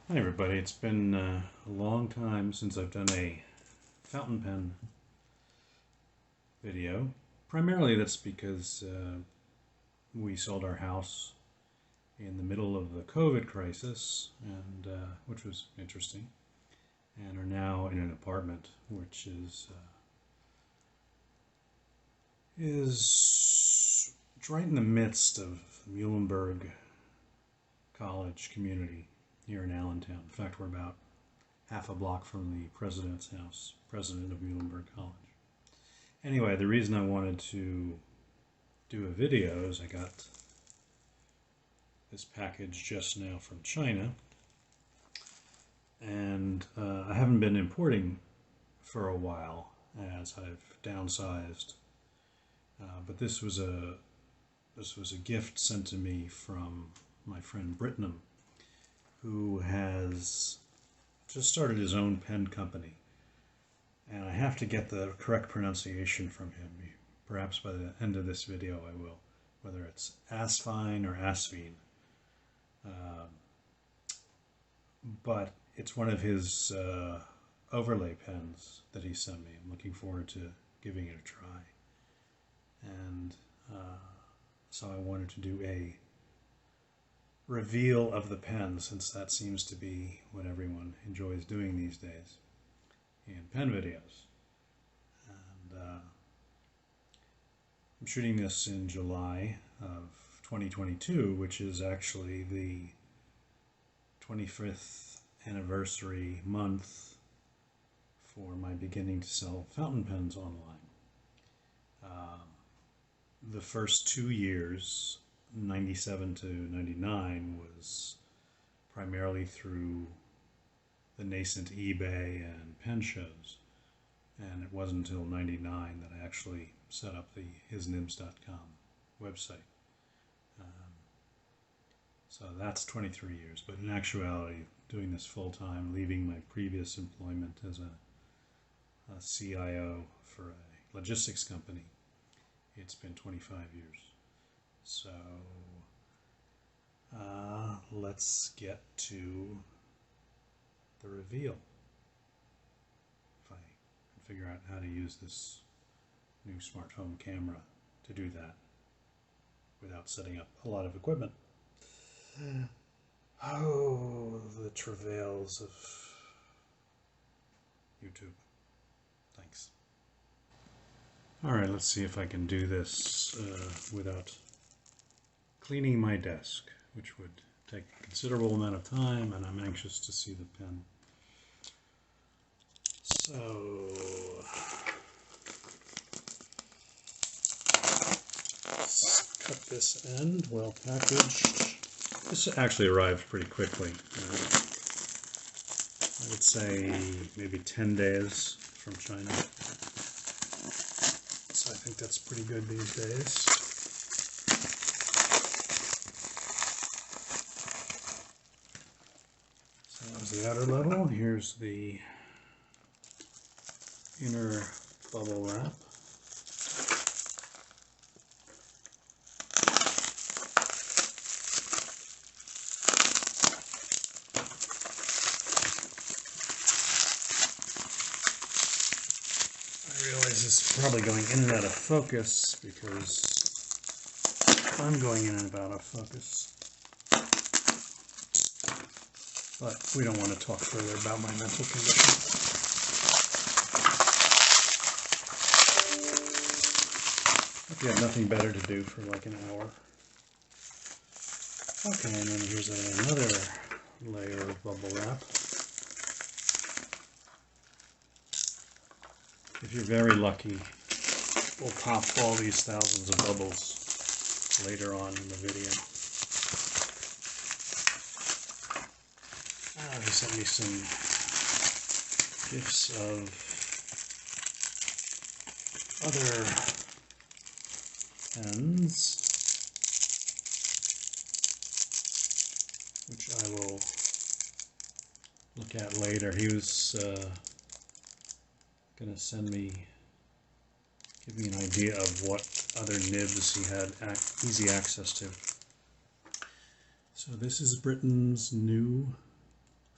Hi everybody, it's been a long time since I've done a fountain pen video. Primarily that's because we sold our house in the middle of the COVID crisis, and which was interesting, and are now in an apartment which is right in the midst of Muhlenberg College community here in Allentown. In fact, we're about half a block from the president's house, president of Muhlenberg College. Anyway, the reason I wanted to do a video is I got this package just now from China, and I haven't been importing for a while as I've downsized, but this was a gift sent to me from my friend Britnum, who has just started his own pen company, and I have to get the correct pronunciation from him. Perhaps by the end of this video I will, whether it's Asvine or Asvine. But it's one of his overlay pens that he sent me. I'm looking forward to giving it a try. And so I wanted to do a reveal of the pen, since that seems to be what everyone enjoys doing these days in pen videos. And I'm shooting this in July of 2022, which is actually the 25th anniversary month for my beginning to sell fountain pens online. The first 2 years, 97 to 99, was primarily through the nascent eBay and pen shows, and it wasn't until 99 that I actually set up the hisnibs.com website. So that's 23 years, but in actuality, doing this full-time, leaving my previous employment as a CIO for a logistics company, it's been 25 years. So let's get to the reveal. If I can figure out how to use this new smartphone camera to do that without setting up a lot of equipment. Oh, the travails of YouTube. Thanks. Alright, let's see if I can do this without cleaning my desk, which would take a considerable amount of time, and I'm anxious to see the pen. So, let's cut this end, well packaged. This actually arrived pretty quickly. I would say maybe 10 days from China. So I think that's pretty good these days. So that was the outer level. Here's the inner bubble wrap. I realize this is probably going in and out of focus because I'm going in and out of focus. But we don't want to talk further about my mental condition. If you have nothing better to do for like an hour. Okay, and then here's another layer of bubble wrap. If you're very lucky, we'll pop all these thousands of bubbles later on in the video. He sent me some gifts of other pens, which I will look at later. He was going to give me an idea of what other nibs he had easy access to. So this is Britain's new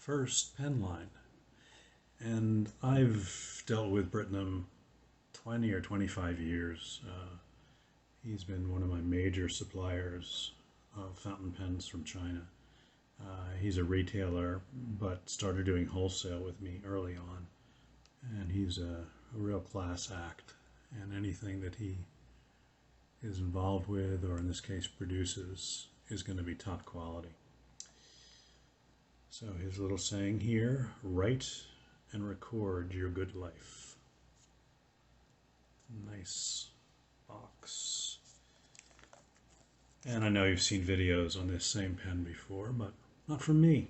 first pen line. And I've dealt with Britnum 20 or 25 years. He's been one of my major suppliers of fountain pens from China. He's a retailer, but started doing wholesale with me early on. And he's a real class act. And anything that he is involved with, or in this case produces, is going to be top quality. So his little saying here, write and record your good life. Nice box. And I know you've seen videos on this same pen before, but not from me.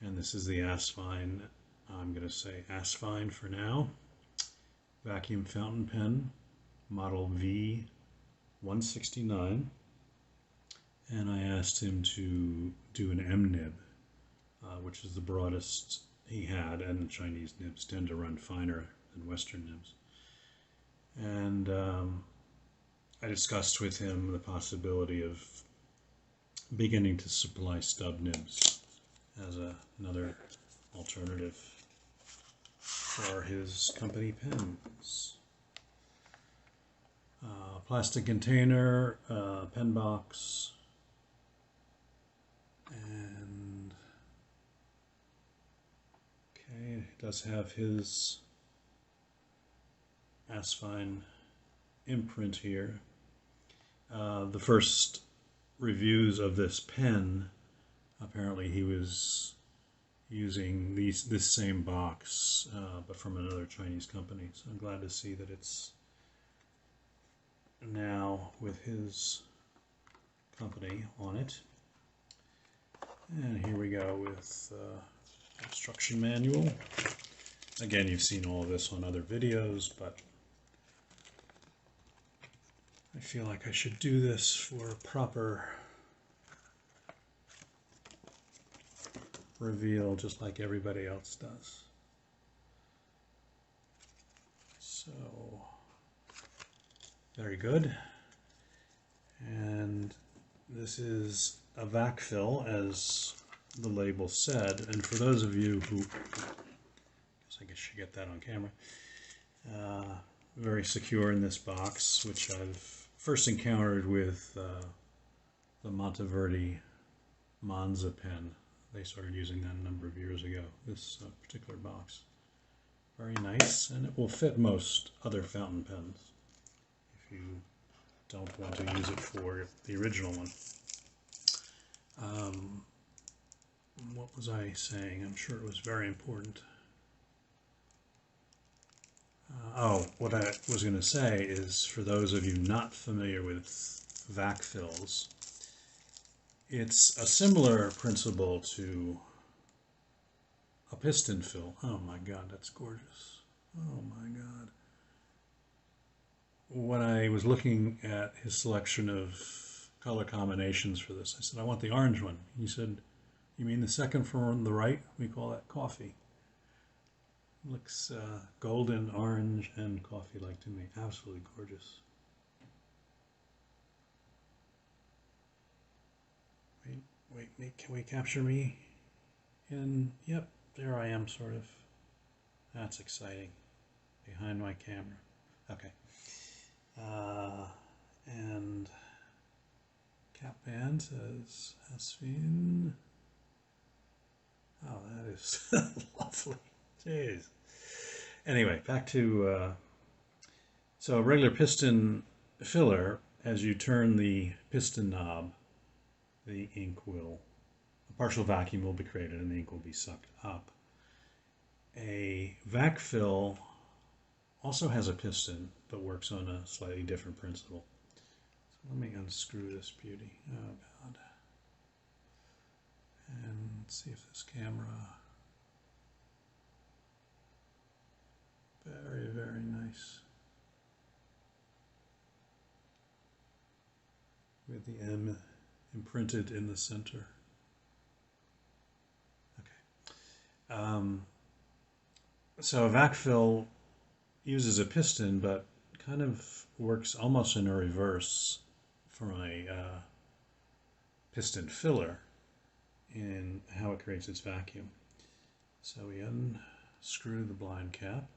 And this is the Asvine, I'm going to say Asvine for now, vacuum fountain pen, model V169. And I asked him to do an M nib, which is the broadest he had, and Chinese nibs tend to run finer than Western nibs. And I discussed with him the possibility of beginning to supply stub nibs as another alternative for his company pens. Plastic container, pen box, and okay, it does have his Asvine imprint here. The first reviews of this pen, apparently he was using this same box, but from another Chinese company. So I'm glad to see that it's now with his company on it. And here we go with instruction manual. Again, you've seen all of this on other videos, but I feel like I should do this for a proper reveal, just like everybody else does. So, very good. And this is a vac-fill, as the label said. And for those of you who, I guess you get that on camera, very secure in this box, which I've first encountered with the Monteverdi Monza pen. They started using that a number of years ago, this particular box. Very nice, and it will fit most other fountain pens if you don't want to use it for the original one. What was I saying? I'm sure it was very important. What I was going to say is, for those of you not familiar with vac-fills, it's a similar principle to a piston fill. Oh my God, that's gorgeous. Oh my God. When I was looking at his selection of color combinations for this, I said, I want the orange one. He said, you mean the second from the right? We call that coffee. Looks golden, orange, and coffee-like to me. Absolutely gorgeous. Wait, can we capture me? Yep, there I am, sort of. That's exciting. Behind my camera. Okay. And cap band says Asvine. Oh, that is lovely. Jeez. Anyway, back to so a regular piston filler. As you turn the piston knob, the ink will, a partial vacuum will be created and the ink will be sucked up. A vac-fill also has a piston, but works on a slightly different principle. So let me unscrew this beauty. Oh God. And let's see if this camera, very, very nice. With the M imprinted in the center. Okay. So a vac-fill uses a piston, but kind of works almost in a reverse from a piston filler, in how it creates its vacuum. So we unscrew the blind cap.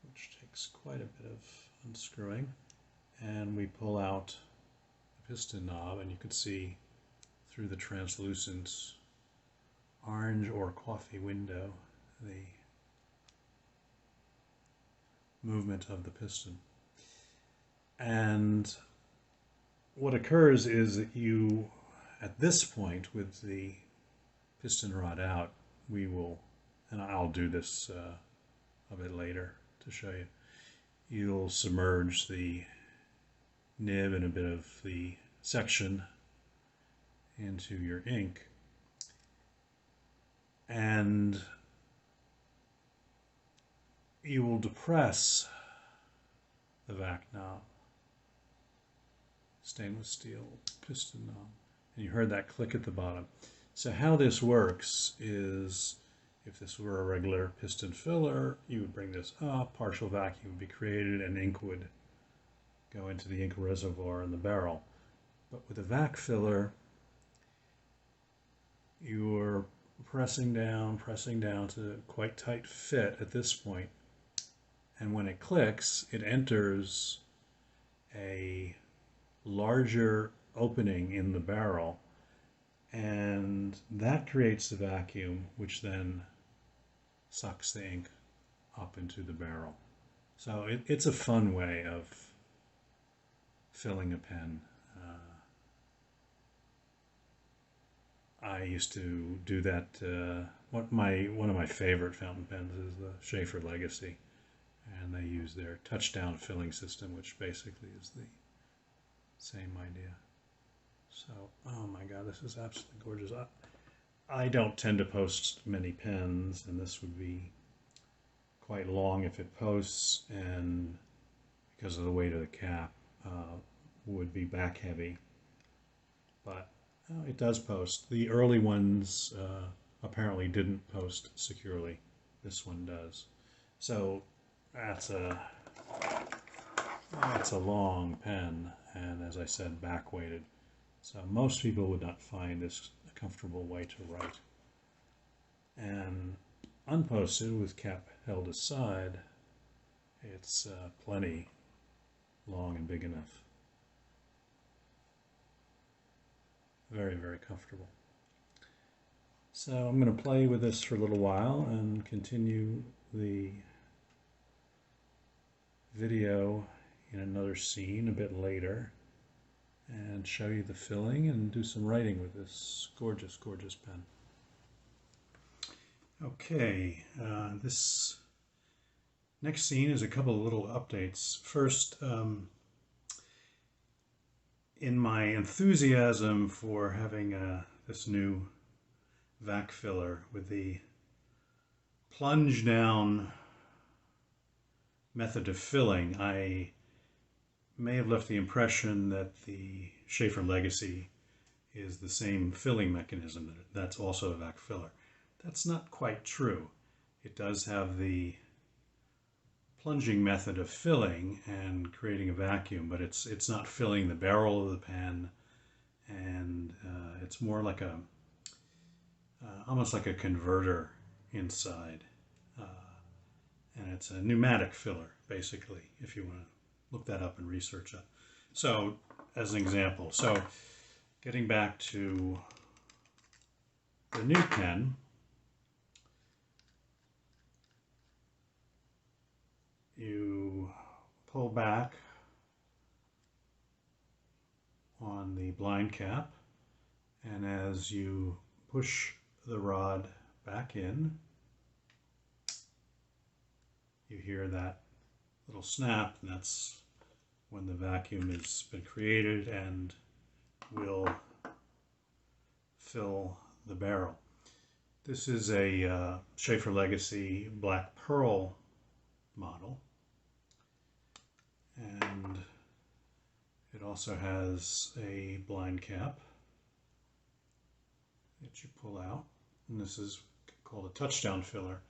Which takes quite a bit of unscrewing. And we pull out the piston knob, and you can see through the translucent orange or coffee window the movement of the piston. And what occurs is that you, at this point, with the piston rod out, we will, and I'll do this a bit later to show you, you'll submerge the nib and a bit of the section into your ink, and you will depress the vac knob, stainless steel piston knob, and you heard that click at the bottom. So how this works is, if this were a regular piston filler, you would bring this up, partial vacuum would be created, and ink would go into the ink reservoir in the barrel. But with a vac filler, you're pressing down to quite tight fit at this point. And when it clicks, it enters a larger opening in the barrel, and that creates the vacuum, which then sucks the ink up into the barrel. So it's a fun way of filling a pen. I used to do that. One of my favorite fountain pens is the Sheaffer Legacy, and they use their touchdown filling system, which basically is the same idea. So, oh my God, this is absolutely gorgeous. I don't tend to post many pens, and this would be quite long if it posts, and because of the weight of the cap, would be back heavy. But it does post. The early ones apparently didn't post securely. This one does. So that's a long pen, and as I said, back weighted. So most people would not find this a comfortable way to write. And unposted, with cap held aside, it's plenty long and big enough. Very, very comfortable. So I'm going to play with this for a little while and continue the video in another scene a bit later, and show you the filling and do some writing with this gorgeous, gorgeous pen. Okay, this next scene is a couple of little updates. First, in my enthusiasm for having this new vac filler with the plunge down method of filling, I may have left the impression that the Sheaffer Legacy is the same filling mechanism. That's also a vac filler. That's not quite true. It does have the plunging method of filling and creating a vacuum, but it's not filling the barrel of the pen, and it's more like a almost like a converter inside, and it's a pneumatic filler, basically, if you want to look that up and research it. So, as an example, so getting back to the new pen, you pull back on the blind cap, and as you push the rod back in, you hear that little snap, and that's when the vacuum has been created and will fill the barrel. This is a Sheaffer Legacy Black Pearl model, and it also has a blind cap that you pull out, and this is called a touchdown filler.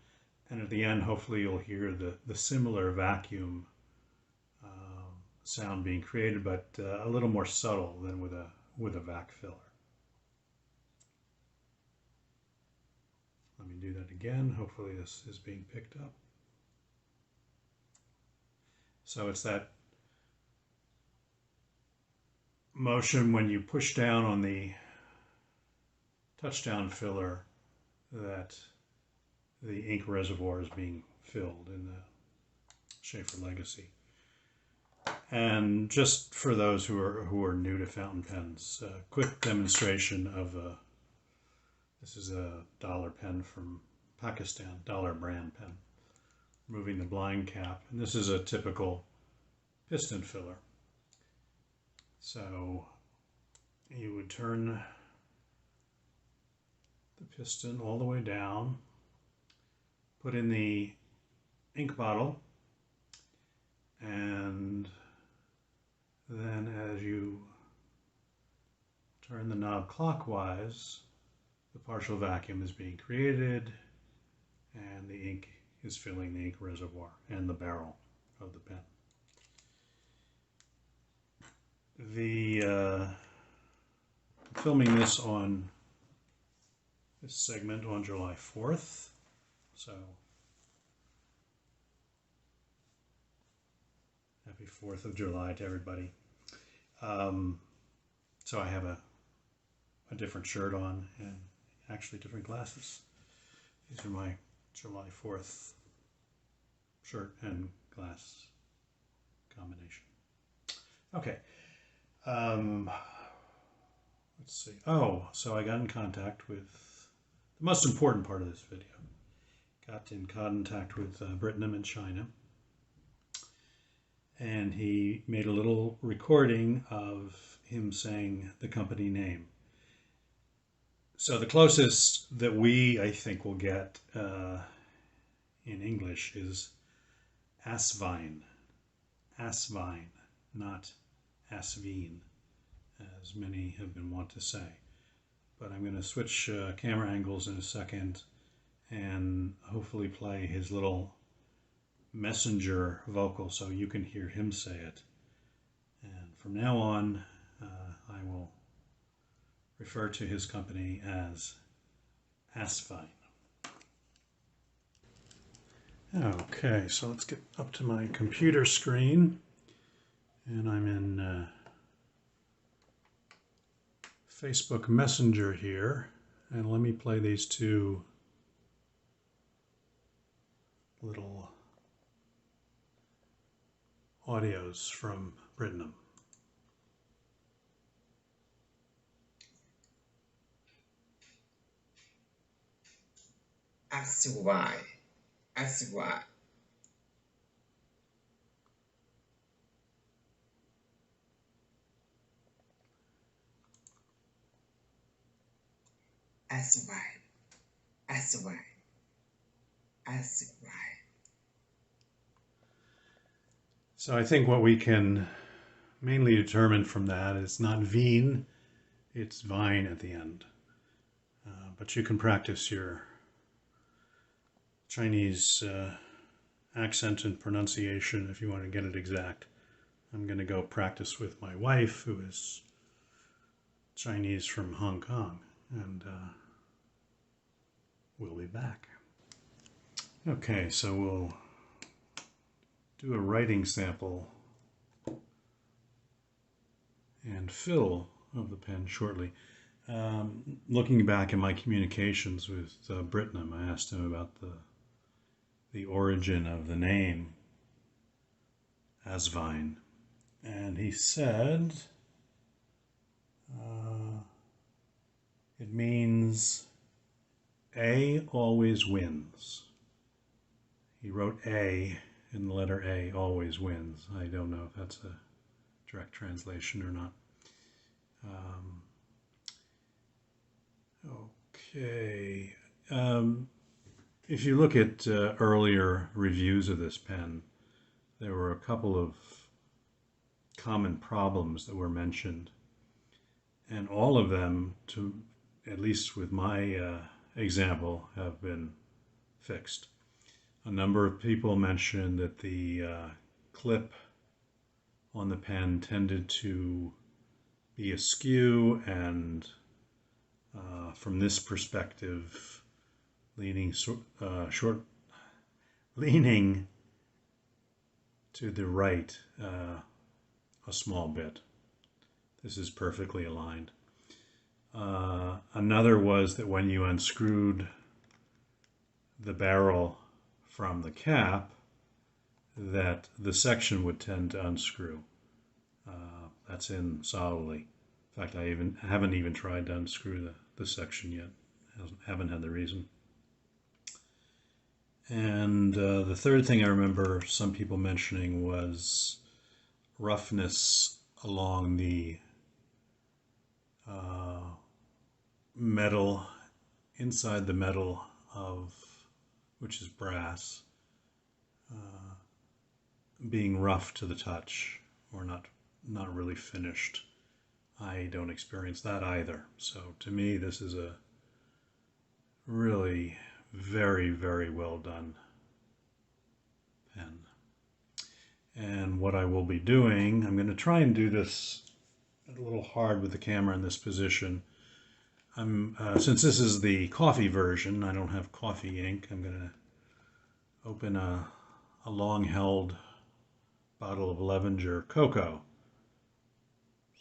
And at the end, hopefully you'll hear the similar vacuum sound being created, but a little more subtle than with a vac filler. Let me do that again. Hopefully this is being picked up. So it's that motion when you push down on the touchdown filler that the ink reservoir is being filled in the Sheaffer Legacy. And just for those who are new to fountain pens, a quick demonstration of this is a dollar pen from Pakistan, dollar brand pen. Removing the blind cap, and this is a typical piston filler. So you would turn the piston all the way down, put in the ink bottle, and then as you turn the knob clockwise, the partial vacuum is being created and the ink is filling the ink reservoir and the barrel of the pen. I'm filming this on this segment on July 4th, so happy 4th of July to everybody. So I have a different shirt on and actually different glasses. These are my July 4th shirt and glass combination. Okay. Let's see. Oh, so I got in contact with the most important part of this video. Got in contact with Britnam in China. And he made a little recording of him saying the company name. So the closest that I think, will get in English is Asvine. Asvine, not Asvine, as many have been wont to say. But I'm going to switch camera angles in a second and hopefully play his little messenger vocal so you can hear him say it. And from now on, I will refer to his company as Asvine. Okay, so let's get up to my computer screen, and I'm in Facebook Messenger here, and let me play these two little audios from Britnam. Asvine. Asvine. Asvine. Asvine. Asvine. So I think what we can mainly determine from that is not veen, it's vine at the end. But you can practice your Chinese accent and pronunciation if you want to get it exact. I'm going to go practice with my wife, who is Chinese from Hong Kong, and we'll be back. Okay, so we'll do a writing sample and fill of the pen shortly. Looking back at my communications with Britnam, I asked him about the origin of the name Asvine, and he said it means A always wins. He wrote A, and the letter A always wins. I don't know if that's a direct translation or not. Okay. If you look at earlier reviews of this pen, there were a couple of common problems that were mentioned, and all of them, at least with my example, have been fixed. A number of people mentioned that the clip on the pen tended to be askew, and from this perspective, leaning leaning to the right a small bit. This is perfectly aligned. Another was that when you unscrewed the barrel from the cap, that the section would tend to unscrew. That's in solidly. In fact, I haven't even tried to unscrew the section yet. Haven't had the reason. And the third thing I remember some people mentioning was roughness along the metal, inside the metal which is brass, being rough to the touch, or not really finished. I don't experience that either. So to me, this is a really very, very well done pen. And what I will be doing, I'm going to try and do this a little hard with the camera in this position. Since this is the coffee version, I don't have coffee ink. I'm going to open a long-held bottle of Levanger cocoa,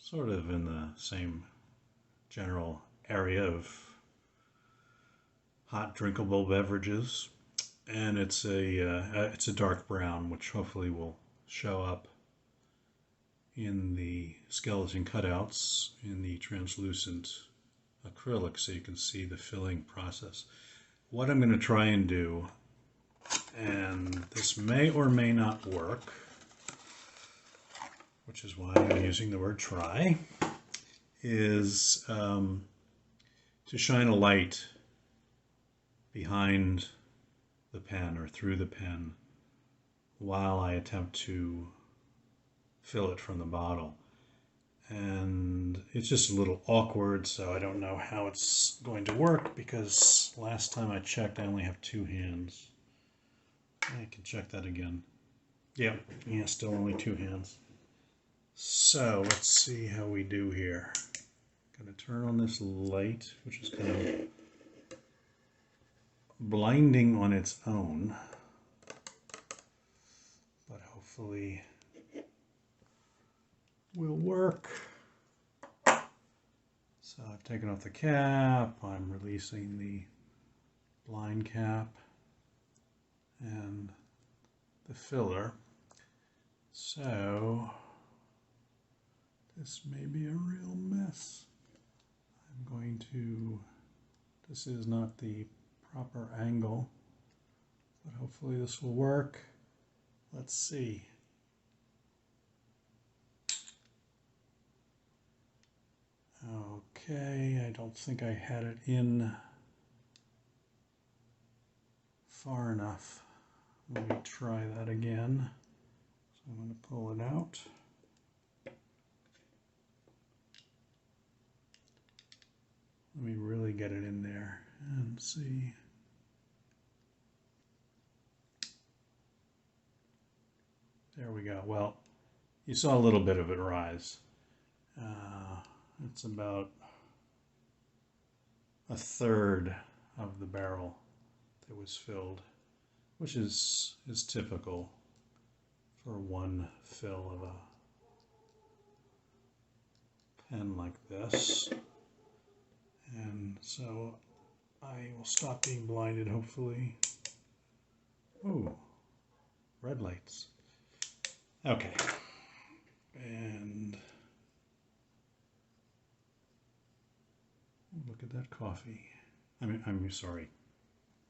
sort of in the same general area of hot drinkable beverages, and it's a dark brown, which hopefully will show up in the skeleton cutouts in the translucent acrylic, so you can see the filling process. What I'm going to try and do, and this may or may not work, which is why I'm using the word try, is to shine a light behind the pen or through the pen while I attempt to fill it from the bottle. And it's just a little awkward, so I don't know how it's going to work, because last time I checked I only have 2 hands. I can check that again. Yeah, still only 2 hands. So let's see how we do here. I'm going to turn on this light, which is kind of blinding on its own, but hopefully will work. So I've taken off the cap, I'm releasing the blind cap and the filler. So this may be a real mess. I'm going to, this is not the proper angle, but hopefully this will work. Let's see. Okay, I don't think I had it in far enough. Let me try that again. So I'm going to pull it out. Let me really get it in there and see. There we go. Well, you saw a little bit of it rise. It's about 1/3 of the barrel that was filled, which is typical for one fill of a pen like this. And so I will stop being blinded, hopefully. Ooh, red lights. Okay. And look at that coffee. I'm sorry.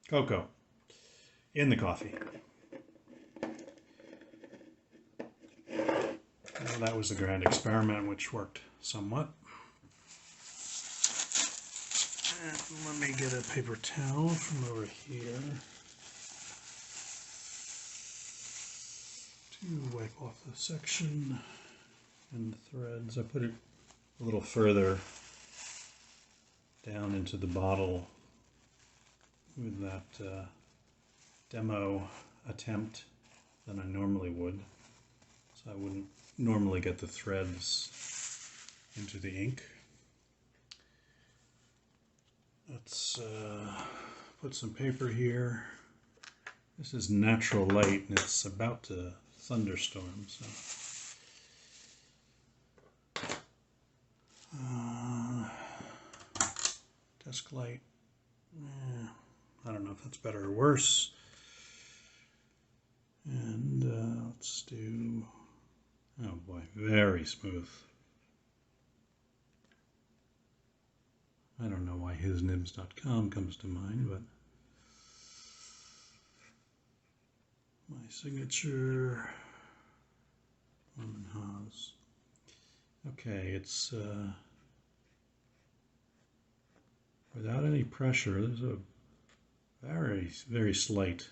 Cocoa in the coffee. Well, that was a grand experiment, which worked somewhat. And let me get a paper towel from over here to wipe off the section and the threads. I put it a little further down into the bottle with that demo attempt than I normally would, so I wouldn't normally get the threads into the ink. Let's put some paper here. This is natural light and it's about to thunderstorm, so desk light. I don't know if that's better or worse. And let's do, oh boy, very smooth. I don't know why hisnibs.com comes to mind, but my signature, Haas. Okay, it's without any pressure. There's a very, very slight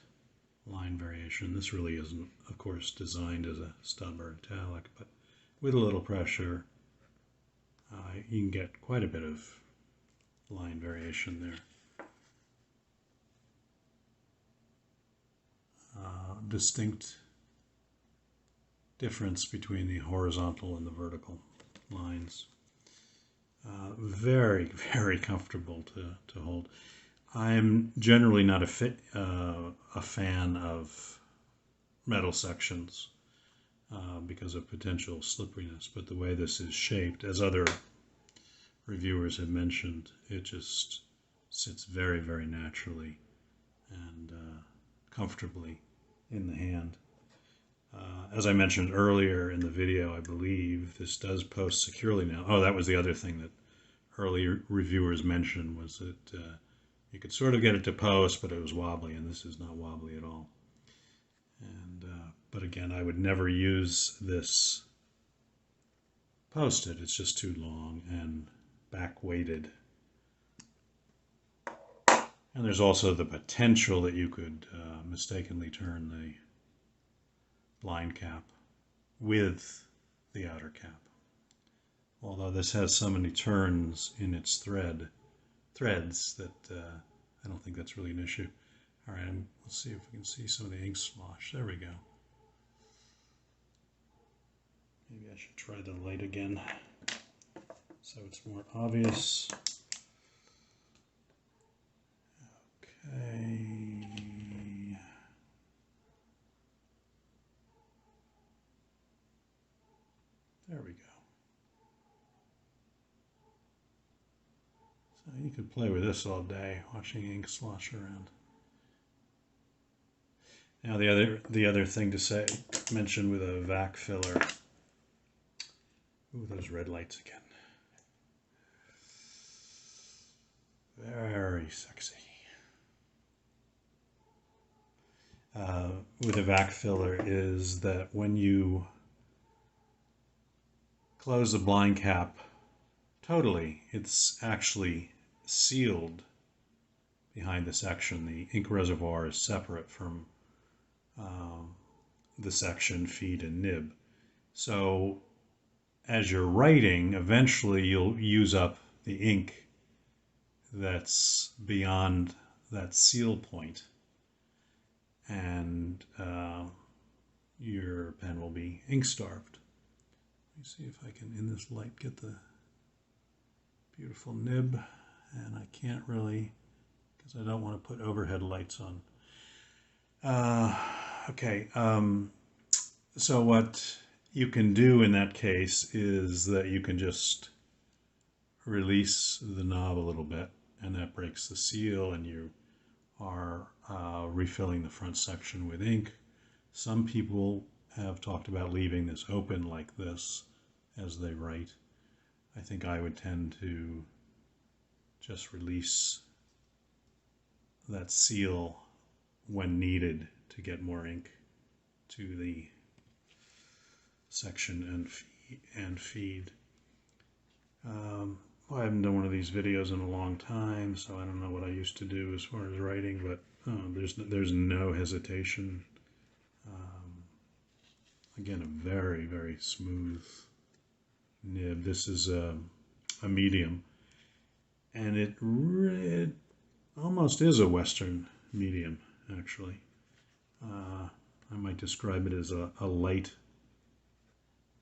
line variation. This really isn't, of course, designed as a stub or italic, but with a little pressure, you can get quite a bit of line variation there. Distinct difference between the horizontal and the vertical lines. Very, very comfortable to hold. I'm generally not a fan of metal sections because of potential slipperiness, but the way this is shaped, as other reviewers have mentioned, it just sits very, very naturally and comfortably in the hand. As I mentioned earlier in the video, I believe this does post securely now. Oh, that was the other thing that earlier reviewers mentioned, was that you could sort of get it to post, but it was wobbly, and this is not wobbly at all. And but again, I would never use this posted. It's just too long and back weighted. And there's also the potential that you could mistakenly turn the blind cap with the outer cap. Although this has so many turns in its threads that I don't think that's really an issue. All right, let's see if we can see some of the ink slosh. There we go. Maybe I should try the light again so it's more obvious. Okay. There we go. So you could play with this all day, watching ink slosh around. Now the other thing to mention with a vac filler. Ooh, those red lights again. Very sexy. With a vac filler is that when you close the blind cap totally, it's actually sealed behind the section. The ink reservoir is separate from the section, feed, and nib. So as you're writing, eventually you'll use up the ink that's beyond that seal point, and your pen will be ink starved. Let me see if I can, in this light, get the beautiful nib, and I can't really, because I don't want to put overhead lights on. Okay, so what you can do in that case is that you can just release the knob a little bit, and that breaks the seal, and you are refilling the front section with ink. Some people have talked about leaving this open like this as they write. I think I would tend to just release that seal when needed to get more ink to the section and feed. Well, I haven't done one of these videos in a long time, so I don't know what I used to do as far as writing, but there's no hesitation. Again, a very, very smooth nib. This is a medium, and it almost is a Western medium, actually. I might describe it as a light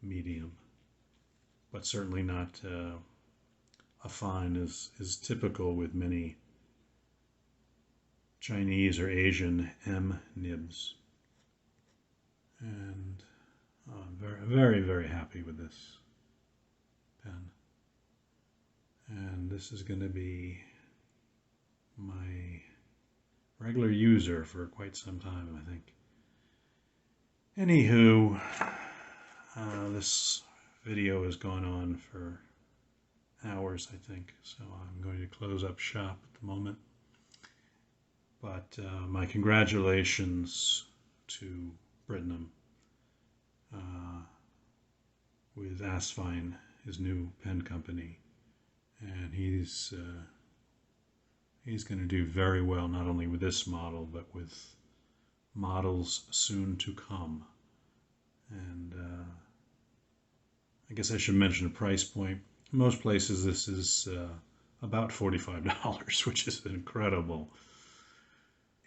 medium, but certainly not a fine as typical with many Chinese or Asian M nibs. And I'm very, very, very happy with this pen. And this is going to be my regular user for quite some time, I think. Anywho, this video has gone on for hours, I think, so I'm going to close up shop at the moment. But my congratulations to Brittenham with Asvine, his new pen company, and he's going to do very well, not only with this model but with models soon to come. And I guess I should mention a price point. Most places this is about $45, which is an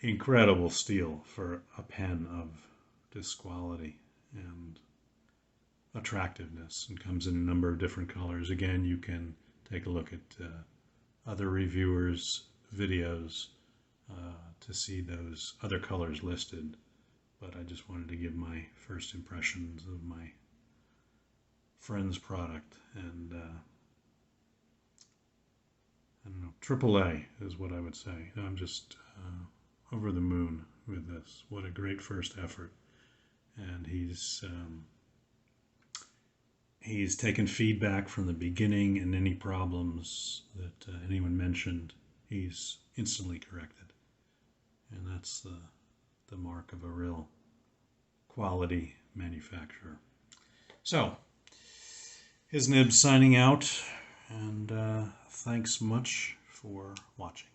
incredible steal for a pen of this quality and attractiveness, and comes in a number of different colors. Again, you can take a look at other reviewers' videos to see those other colors listed, but I just wanted to give my first impressions of my friend's product. And I don't know, AAA is what I would say. I'm just over the moon with this. What a great first effort. And he's taken feedback from the beginning, and any problems that anyone mentioned, he's instantly corrected. And that's the mark of a real quality manufacturer. So, his Nibs signing out, and thanks much for watching.